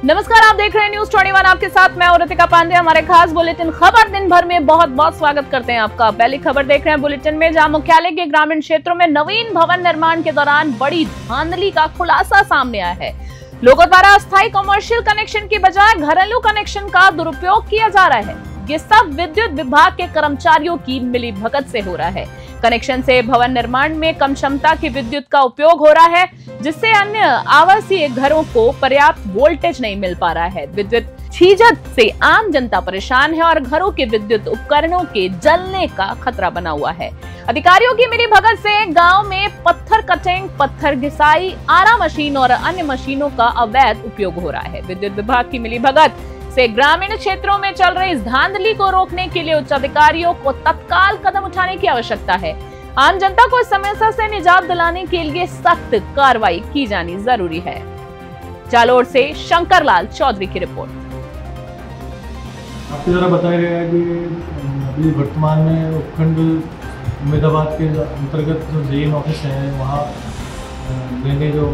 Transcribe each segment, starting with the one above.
नमस्कार, आप देख रहे हैं न्यूज 21। आपके साथ मैं रितिका पांडे। हमारे खास बुलेटिन खबर दिन भर में बहुत बहुत स्वागत करते हैं आपका। पहली खबर देख रहे हैं बुलेटिन में, जहां मुख्यालय के ग्रामीण क्षेत्रों में नवीन भवन निर्माण के दौरान बड़ी धांधली का खुलासा सामने आया है। लोगों द्वारा अस्थायी कमर्शियल कनेक्शन की बजाय घरेलू कनेक्शन का दुरुपयोग किया जा रहा है। ये सब विद्युत विभाग के कर्मचारियों की मिलीभगत से हो रहा है। कनेक्शन से भवन निर्माण में कम क्षमता की विद्युत का उपयोग हो रहा है, जिससे अन्य आवासीय घरों को पर्याप्त वोल्टेज नहीं मिल पा रहा है। विद्युत छीजत से आम जनता परेशान है और घरों के विद्युत उपकरणों के जलने का खतरा बना हुआ है। अधिकारियों की मिलीभगत से गांव में पत्थर कटिंग, पत्थर घिसाई, आरा मशीन और अन्य मशीनों का अवैध उपयोग हो रहा है। विद्युत विभाग की मिलीभगत से ग्रामीण क्षेत्रों में चल रही इस धांधली को रोकने के लिए उच्च अधिकारियों को तत्काल कदम उठाने की आवश्यकता है। आम जनता को इस समस्या से निजात दिलाने के लिए सख्त कार्रवाई की जानी जरूरी है। जालोर से शंकर लाल चौधरी की रिपोर्ट। आपके द्वारा बताया गया है कि अभी वर्तमान में उपखंड अहमदाबाद के अंतर्गत जो जेईएन ऑफिस है, वहाँ नए जो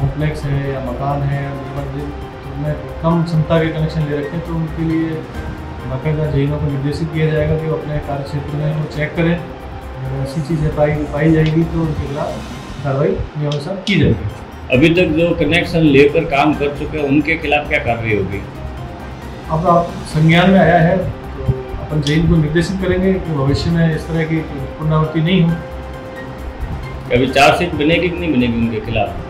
कॉम्प्लेक्स है या मकान है उनमें कम क्षमता के कनेक्शन ले रखे हैं, तो उनके लिए बाकायदा जेईनों को निर्देशित किया जाएगा कि वो अपने कार्य क्षेत्र में वो चेक करें। ऐसी चीज़ें पाई जाएगी तो उनके खिलाफ कार्रवाई नियमानुसार की जाएगी। अभी तक जो कनेक्शन लेकर काम कर चुके हैं उनके खिलाफ क्या कार्रवाई होगी? अब संज्ञान में आया है तो अपन जेईन को निर्देशित करेंगे कि भविष्य में इस तरह की पुनरावृत्ति नहीं हो। अभी चार्जशीट बनेगी कि नहीं बनेगी उनके खिलाफ?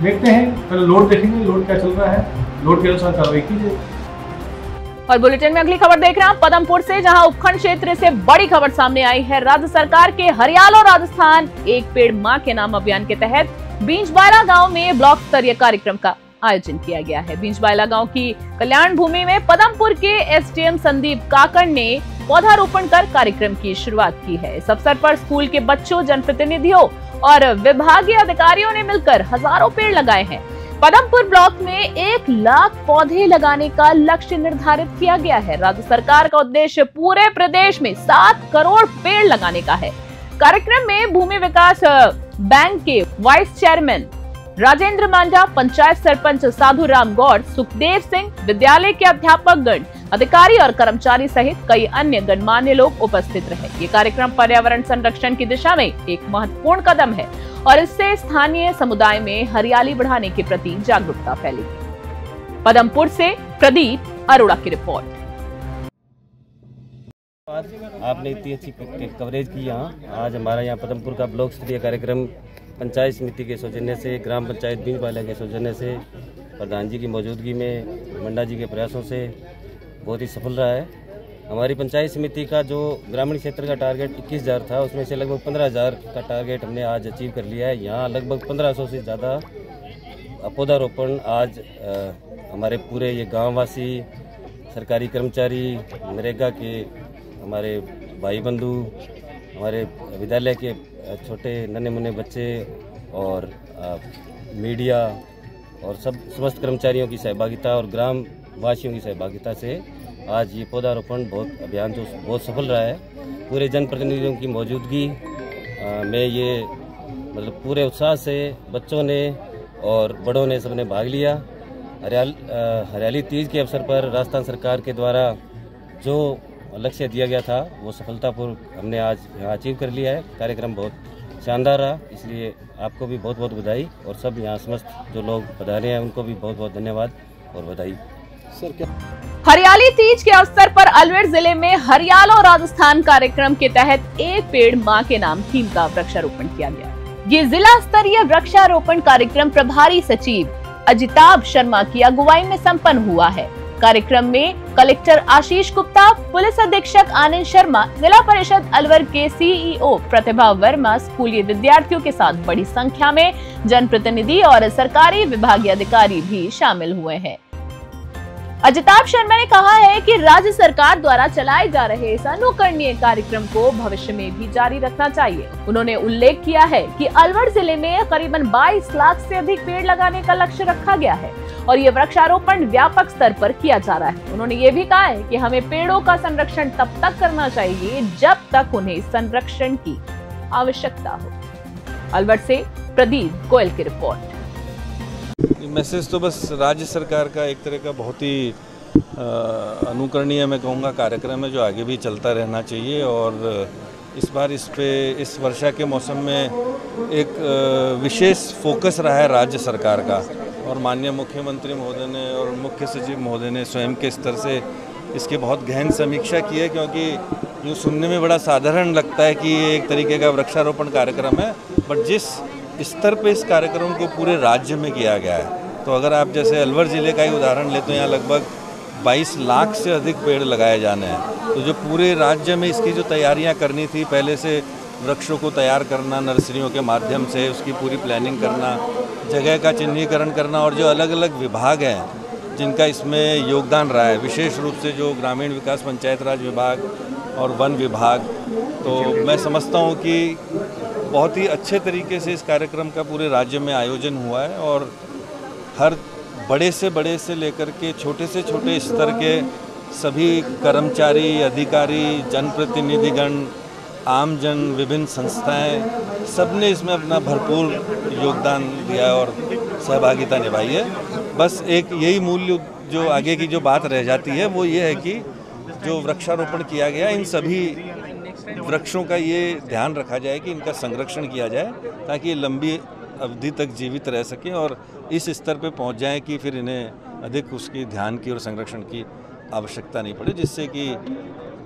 देखते हैं, पहले लोड देखेंगे, लोड क्या चल रहा है, लोड के अनुसार कार्रवाई की जाएगी। और बुलेटिन में अगली खबर देख रहे हैं पदमपुर से, जहां उपखंड क्षेत्र से बड़ी खबर सामने आई है। राज्य सरकार के हरियाणा और राजस्थान एक पेड़ मां के नाम अभियान के तहत बींजबाला गांव में ब्लॉक स्तरीय कार्यक्रम का आयोजन किया गया है। बींजबाला गांव की कल्याण भूमि में पदमपुर के एसडीएम संदीप काकड़ ने पौधारोपण कर कार्यक्रम की शुरुआत की है। इस अवसर पर स्कूल के बच्चों, जनप्रतिनिधियों और विभागीय अधिकारियों ने मिलकर हजारों पेड़ लगाए हैं। पदमपुर ब्लॉक में 1 लाख पौधे लगाने का लक्ष्य निर्धारित किया गया है। राज्य सरकार का उद्देश्य पूरे प्रदेश में 7 करोड़ पेड़ लगाने का है। कार्यक्रम में भूमि विकास बैंक के वाइस चेयरमैन राजेंद्र मांझा, पंचायत सरपंच साधु राम गौड़, सुखदेव सिंह, विद्यालय के अध्यापक गण, अधिकारी और कर्मचारी सहित कई अन्य गणमान्य लोग उपस्थित रहे। ये कार्यक्रम पर्यावरण संरक्षण की दिशा में एक महत्वपूर्ण कदम है और इससे स्थानीय समुदाय में हरियाली बढ़ाने के प्रति जागरूकता फैलेगी। पदमपुर से प्रदीप अरोड़ा की रिपोर्ट। आपने इतनी अच्छी कवरेज की। यहाँ आज हमारा यहाँ पदमपुर का ब्लॉक स्तरीय कार्यक्रम पंचायत समिति के सौजन्य से, ग्राम पंचायत बींजबाला के सौजन्य से, प्रधान जी की मौजूदगी में, मंडा जी के प्रयासों से बहुत ही सफल रहा है। हमारी पंचायत समिति का जो ग्रामीण क्षेत्र का टारगेट 21,000 था, उसमें से लगभग 15,000 का टारगेट हमने आज अचीव कर लिया है। यहाँ लगभग 1500 से ज़्यादा पौधारोपण आज हमारे पूरे ये गाँववासी, सरकारी कर्मचारी, नरेगा के हमारे भाई बंधु, हमारे विद्यालय के छोटे नन्हे मुन्ने बच्चे और मीडिया और सब समस्त कर्मचारियों की सहभागिता और ग्राम वासियों की सहभागिता से आज ये पौधारोपण अभियान जो बहुत सफल रहा है। पूरे जनप्रतिनिधियों की मौजूदगी में ये मतलब पूरे उत्साह से बच्चों ने और बड़ों ने सबने भाग लिया। हरियाली तीज के अवसर पर राजस्थान सरकार के द्वारा जो लक्ष्य दिया गया था वो सफलतापूर्वक हमने आज यहाँ अचीव कर लिया है। कार्यक्रम बहुत शानदार रहा, इसलिए आपको भी बहुत बहुत बधाई और सब यहाँ समस्त जो लोग पधारे हैं उनको भी बहुत बहुत धन्यवाद और बधाई। सर क्या हरियाली तीज के अवसर पर अलवर जिले में हरियाणा और राजस्थान कार्यक्रम के तहत एक पेड़ मां के नाम थीम का वृक्षारोपण किया गया। ये जिला स्तरीय वृक्षारोपण कार्यक्रम प्रभारी सचिव अजिताभ शर्मा की अगुवाई में संपन्न हुआ है। कार्यक्रम में कलेक्टर आशीष गुप्ता, पुलिस अधीक्षक आनंद शर्मा, जिला परिषद अलवर के सीईओ प्रतिभा वर्मा, स्कूली विद्यार्थियों के साथ बड़ी संख्या में जनप्रतिनिधि और सरकारी विभागीय अधिकारी भी शामिल हुए हैं। अजिताभ शर्मा ने कहा है कि राज्य सरकार द्वारा चलाए जा रहे इस अनुकरणीय कार्यक्रम को भविष्य में भी जारी रखना चाहिए। उन्होंने उल्लेख किया है कि अलवर जिले में करीबन 22 लाख से अधिक पेड़ लगाने का लक्ष्य रखा गया है और ये वृक्षारोपण व्यापक स्तर पर किया जा रहा है। उन्होंने ये भी कहा है कि हमें पेड़ों का संरक्षण तब तक करना चाहिए जब तक उन्हें संरक्षण की आवश्यकता हो। अलवर से प्रदीप गोयल की रिपोर्ट। मैसेज तो बस राज्य सरकार का एक तरह का बहुत ही अनुकरणीय मैं कहूँगा कार्यक्रम है, जो आगे भी चलता रहना चाहिए। और इस बार इस वर्षा के मौसम में एक विशेष फोकस रहा है राज्य सरकार का, और माननीय मुख्यमंत्री महोदय ने और मुख्य सचिव महोदय ने स्वयं के स्तर से इसकी बहुत गहन समीक्षा की है। क्योंकि यूँ सुनने में बड़ा साधारण लगता है कि ये एक तरीके का वृक्षारोपण कार्यक्रम है, बट जिस स्तर पे इस कार्यक्रम को पूरे राज्य में किया गया है, तो अगर आप जैसे अलवर ज़िले का ही उदाहरण लेते हैं, यहाँ लगभग 22 लाख से अधिक पेड़ लगाए जाने हैं। तो जो पूरे राज्य में इसकी जो तैयारियां करनी थी, पहले से वृक्षों को तैयार करना, नर्सरियों के माध्यम से उसकी पूरी प्लानिंग करना, जगह का चिन्हीकरण करना, और जो अलग अलग विभाग हैं जिनका इसमें योगदान रहा है, विशेष रूप से जो ग्रामीण विकास पंचायत राज विभाग और वन विभाग, तो मैं समझता हूँ कि बहुत ही अच्छे तरीके से इस कार्यक्रम का पूरे राज्य में आयोजन हुआ है। और हर बड़े से लेकर के छोटे से छोटे स्तर के सभी कर्मचारी, अधिकारी, जनप्रतिनिधिगण, आमजन, विभिन्न संस्थाएं, सबने इसमें अपना भरपूर योगदान दिया और सहभागिता निभाई है। बस एक यही मूल्य जो आगे की जो बात रह जाती है वो ये है कि जो वृक्षारोपण किया गया, इन सभी वृक्षों का ये ध्यान रखा जाए कि इनका संरक्षण किया जाए, ताकि ये लंबी अवधि तक जीवित रह सकें और इस स्तर पे पहुंच जाएं कि फिर इन्हें अधिक उसकी ध्यान की और संरक्षण की आवश्यकता नहीं पड़े, जिससे कि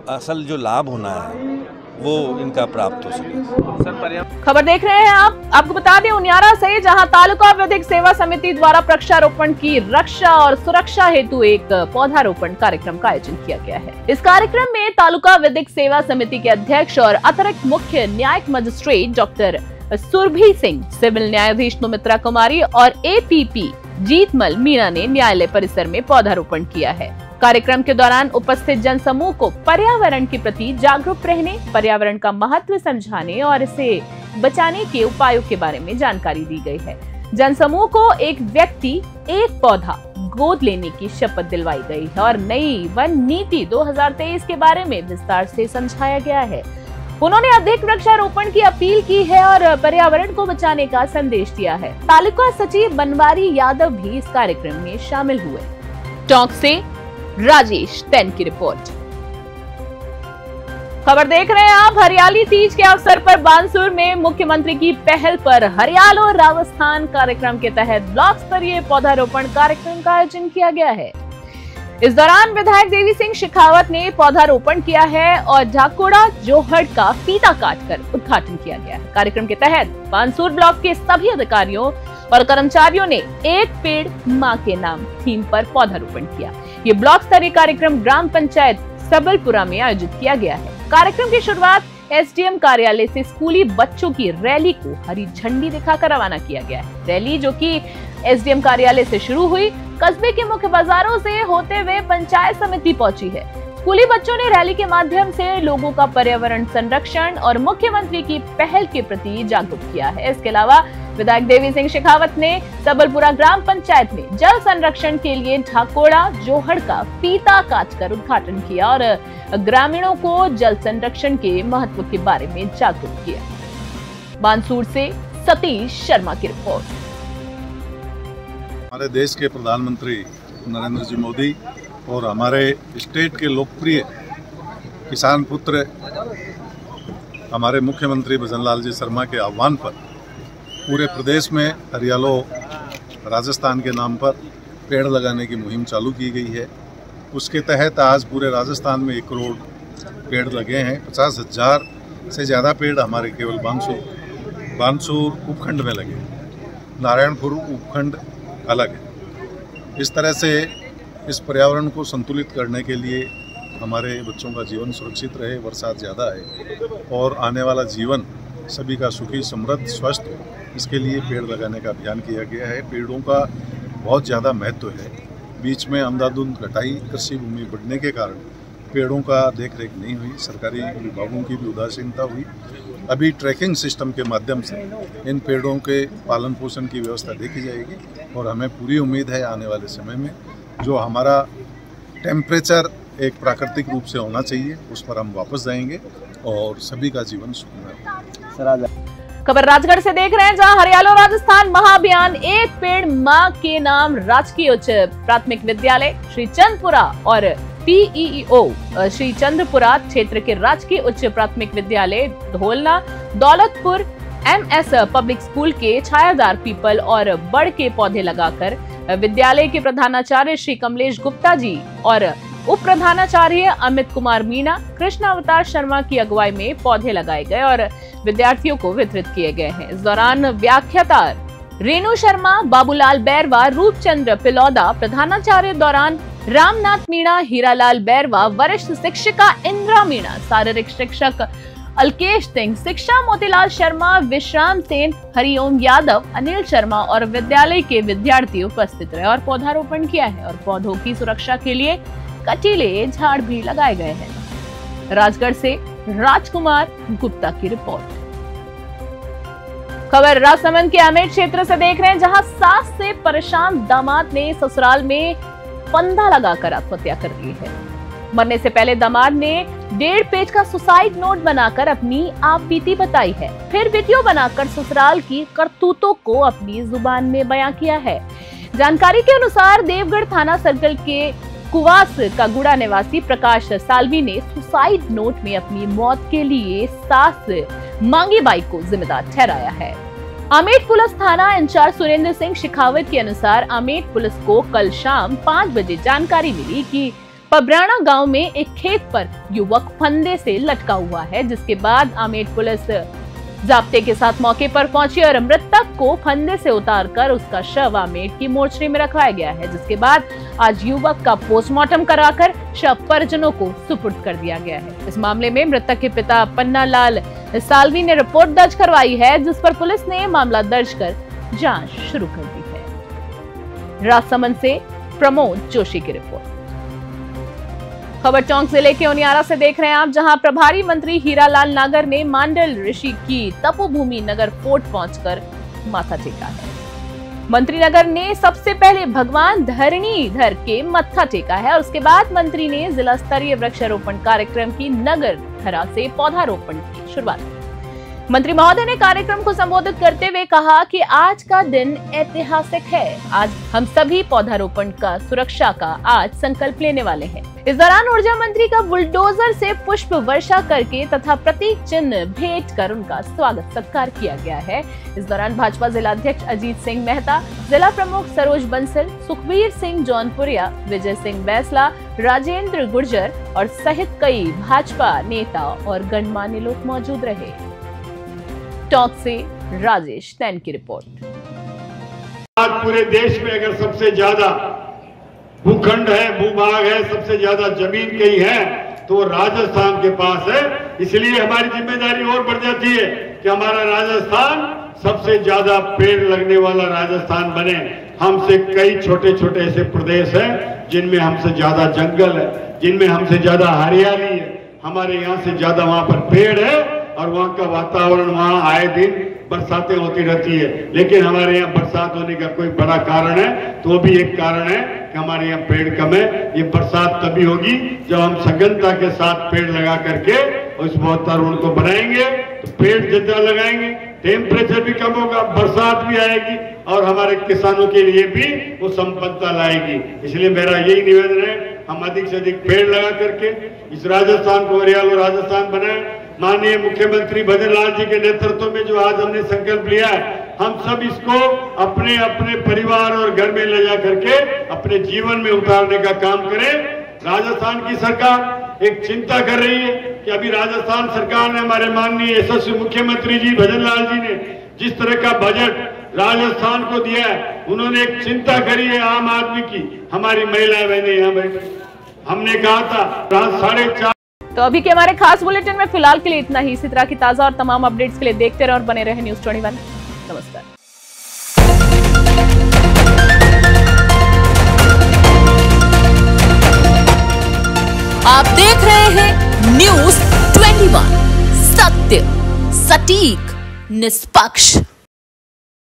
असल जो लाभ होना है वो इनका प्राप्त हो सके। खबर देख रहे हैं आप। आपको बता दें, उनियारा से जहां तालुका विधिक सेवा समिति द्वारा वृक्षारोपण की रक्षा और सुरक्षा हेतु एक पौधारोपण कार्यक्रम का आयोजन किया गया है। इस कार्यक्रम में तालुका विधिक सेवा समिति के अध्यक्ष और अतिरिक्त मुख्य न्यायिक magistrate doctor Surabhi Singh, civil न्यायाधीश नुमित्रा कुमारी और एपीपी जीतमल मीणा ने न्यायालय परिसर में पौधारोपण किया है। कार्यक्रम के दौरान उपस्थित जनसमूह को पर्यावरण के प्रति जागरूक रहने, पर्यावरण का महत्व समझाने और इसे बचाने के उपायों के बारे में जानकारी दी गई है। जनसमूह को एक व्यक्ति एक पौधा गोद लेने की शपथ दिलवाई गई है और नई वन नीति 2023 के बारे में विस्तार से समझाया गया है। उन्होंने अधिक वृक्षारोपण की अपील की है और पर्यावरण को बचाने का संदेश दिया है। तालुका सचिव बनवारी यादव भी इस कार्यक्रम में शामिल हुए। टोंक से राजेश तैन की रिपोर्ट। खबर देख रहे हैं आप। हरियाली तीज के अवसर पर बानसूर में मुख्यमंत्री की पहल पर हरियालो राजस्थान कार्यक्रम के तहत ब्लॉक स्तरीय पौधारोपण कार्यक्रम का आयोजन किया गया है। इस दौरान विधायक देवी सिंह शेखावत ने पौधारोपण किया है और ढाकोड़ा जोहड़ का फीता काटकर उद्घाटन किया गया। कार्यक्रम के तहत बानसूर ब्लॉक के सभी अधिकारियों और कर्मचारियों ने एक पेड़ मां के नाम थीम पर पौधारोपण किया। ये ब्लॉक स्तरीय कार्यक्रम ग्राम पंचायत सबलपुरा में आयोजित किया गया है। कार्यक्रम की शुरुआत एसडीएम कार्यालय से स्कूली बच्चों की रैली को हरी झंडी दिखाकर रवाना किया गया है। रैली जो कि एसडीएम कार्यालय से शुरू हुई, कस्बे के मुख्य बाजारों से होते हुए पंचायत समिति पहुंची है। स्कूली बच्चों ने रैली के माध्यम से लोगों का पर्यावरण संरक्षण और मुख्यमंत्री की पहल के प्रति जागरूक किया है। इसके अलावा विधायक देवी सिंह शेखावत ने सबलपुरा ग्राम पंचायत में जल संरक्षण के लिए ढाकोड़ा जोहड़ का फीता काटकर उद्घाटन किया और ग्रामीणों को जल संरक्षण के महत्व के बारे में जागरूक किया। बानसूर से सतीश शर्मा की रिपोर्ट। हमारे देश के प्रधानमंत्री नरेंद्र जी मोदी और हमारे स्टेट के लोकप्रिय किसान पुत्र हमारे मुख्यमंत्री भजनलाल जी शर्मा के आह्वान पर पूरे प्रदेश में हरियालो राजस्थान के नाम पर पेड़ लगाने की मुहिम चालू की गई है। उसके तहत आज पूरे राजस्थान में 1 करोड़ पेड़ लगे हैं। 50,000 से ज़्यादा पेड़ हमारे केवल बानसूर उपखंड में लगे, नारायणपुर उपखंड अलग है। इस तरह से इस पर्यावरण को संतुलित करने के लिए हमारे बच्चों का जीवन सुरक्षित रहे, बरसात ज़्यादा है और आने वाला जीवन सभी का सुखी, समृद्ध, स्वस्थ हो, इसके लिए पेड़ लगाने का अभियान किया गया है। पेड़ों का बहुत ज़्यादा महत्व है। बीच में अंधाधुंध कटाई, कृषि भूमि बढ़ने के कारण पेड़ों का देख रेख नहीं हुई, सरकारी विभागों की भी उदासीनता हुई। अभी ट्रैकिंग सिस्टम के माध्यम से इन पेड़ों के पालन पोषण की व्यवस्था देखी जाएगी और हमें पूरी उम्मीद है आने वाले समय में जो हमारा टेम्परेचर एक प्राकृतिक रूप से होना चाहिए उस पर हम वापस जाएंगे और सभी का जीवन सुखमय होगा। खबर राजगढ़ से देख रहे हैं, जहां हरियाणा राजस्थान महाअभियान एक पेड़ मां के नाम राजकीय उच्च प्राथमिक विद्यालय श्री चंद्रपुरा और PEO श्री चंद्रपुरा क्षेत्र के राजकीय उच्च प्राथमिक विद्यालय धोलना दौलतपुर MS पब्लिक स्कूल के छायादार पीपल और बड़ के पौधे लगाकर विद्यालय के प्रधानाचार्य श्री कमलेश गुप्ता जी और उप प्रधानाचार्य अमित कुमार मीणा, कृष्ण अवतार शर्मा की अगुवाई में पौधे लगाए गए और विद्यार्थियों को वितरित किए गए हैं। इस दौरान व्याख्याता रेणु शर्मा, बाबूलाल बैरवा, रूपचंद्र पिलौदा, प्रधानाचार्य दौरान रामनाथ मीणा, हीरालाल बैरवा, वरिष्ठ शिक्षिका इंद्रा मीणा, शारीरिक शिक्षक अलकेश सिंह, शिक्षा मोतीलाल शर्मा, विश्राम सेन, हरिओम यादव, अनिल शर्मा और विद्यालय के विद्यार्थी उपस्थित रहे और पौधारोपण किया है और पौधों की सुरक्षा के लिए कटीले झाड़ भी लगाए गए हैं। राजगढ़ से राजकुमार गुप्ता की रिपोर्ट। खबर राजसमंद के आमेर क्षेत्र से देख रहे हैं, जहां सास से परेशान दामाद ने ससुराल में फंदा लगाकर आत्महत्या कर ली है। मरने से पहले दामाद ने 1.5 पेज का सुसाइड नोट बनाकर अपनी आपबीती बताई है, फिर वीडियो बनाकर ससुराल की करतूतों को अपनी जुबान में बयां किया है। जानकारी के अनुसार देवगढ़ थाना सर्कल के कुवास का गुड़ा निवासी प्रकाश सालवी ने सुसाइड नोट में अपनी मौत के लिए सास मांगी बाई को जिम्मेदार ठहराया है। आमेठ पुलिस थाना इंचार्ज सुरेंद्र सिंह शेखावत के अनुसार आमेठ पुलिस को कल शाम 5 बजे जानकारी मिली कि पबराना गांव में एक खेत पर युवक फंदे से लटका हुआ है, जिसके बाद आमेठ पुलिस जाब्ते के साथ मौके पर पहुंची और मृतक को फंदे से उतारकर उसका शव आमेठ की मोर्चरी में रखवाया गया है, जिसके बाद आज युवक का पोस्टमार्टम कराकर शव परिजनों को सुपुर्द कर दिया गया है। इस मामले में मृतक के पिता पन्ना लाल सालवी ने रिपोर्ट दर्ज करवाई है, जिस पर पुलिस ने मामला दर्ज कर जांच शुरू कर दी है। राजसमंद से प्रमोद जोशी की रिपोर्ट। खबर टोंक जिले के उनियारा से देख रहे हैं आप, जहां प्रभारी मंत्री हीरालाल नागर ने मांडल ऋषि की तपोभूमि नगर फोर्ट पहुंचकर माथा टेका है। मंत्री नगर ने सबसे पहले भगवान धरणीधर के मत्था टेका है और उसके बाद मंत्री ने जिला स्तरीय वृक्षारोपण कार्यक्रम की नगर धरा से पौधारोपण की शुरुआत की। मंत्री महोदय ने कार्यक्रम को संबोधित करते हुए कहा कि आज का दिन ऐतिहासिक है। आज हम सभी पौधारोपण का सुरक्षा का आज संकल्प लेने वाले हैं। इस दौरान ऊर्जा मंत्री का बुलडोजर से पुष्प वर्षा करके तथा प्रतीक चिन्ह भेंट कर उनका स्वागत सत्कार किया गया है। इस दौरान भाजपा जिला अध्यक्ष अजीत सिंह मेहता, जिला प्रमुख सरोज बंसल, सुखबीर सिंह जौनपुरिया, विजय सिंह बैसला, राजेंद्र गुर्जर और सहित कई भाजपा नेता और गणमान्य लोग मौजूद रहे। टॉक से राजेश तैन की रिपोर्ट। आज पूरे देश में अगर सबसे ज्यादा भूखंड है, भूभाग है, सबसे ज्यादा जमीन कहीं है तो राजस्थान के पास है। इसलिए हमारी जिम्मेदारी और बढ़ जाती है कि हमारा राजस्थान सबसे ज्यादा पेड़ लगने वाला राजस्थान बने। हमसे कई छोटे छोटे ऐसे प्रदेश हैं जिनमें हमसे ज्यादा जंगल है, जिनमें हमसे ज्यादा हरियाली है। हमारे यहाँ से ज्यादा वहां पर पेड़ है और वहाँ का वातावरण, वहाँ आए दिन बरसातें होती रहती है, लेकिन हमारे यहाँ बरसात होने का कोई बड़ा कारण है तो वो भी एक कारण है कि हमारे यहाँ पेड़ कम है। ये बरसात तभी होगी जब हम सघनता के साथ पेड़ लगा करके उस वातावरण को बनाएंगे। तो पेड़ जितना लगाएंगे टेम्परेचर भी कम होगा, बरसात भी आएगी और हमारे किसानों के लिए भी वो संपन्नता लाएगी। इसलिए मेरा यही निवेदन है, हम अधिक से अधिक पेड़ लगा करके इस राजस्थान को हरियाणा राजस्थान बनाए। माननीय मुख्यमंत्री भजन लाल जी के नेतृत्व में जो आज हमने संकल्प लिया है, हम सब इसको अपने अपने परिवार और घर में ले जा करके अपने जीवन में उतारने का काम करें। राजस्थान की सरकार एक चिंता कर रही है कि अभी राजस्थान सरकार ने, हमारे माननीय यशस्वी मुख्यमंत्री जी भजन लाल जी ने जिस तरह का बजट राजस्थान को दिया है, उन्होंने एक चिंता करी है आम आदमी की। हमारी महिलाएं बहनें यहाँ बैठी, हमने कहा था 4.5। तो अभी के हमारे खास बुलेटिन में फिलहाल के लिए इतना ही। इसी तरह की ताजा और तमाम अपडेट्स के लिए देखते रहे और बने रहे न्यूज़ 21। नमस्कार। आप देख रहे हैं न्यूज़ 21, सत्य, सटीक, निष्पक्ष।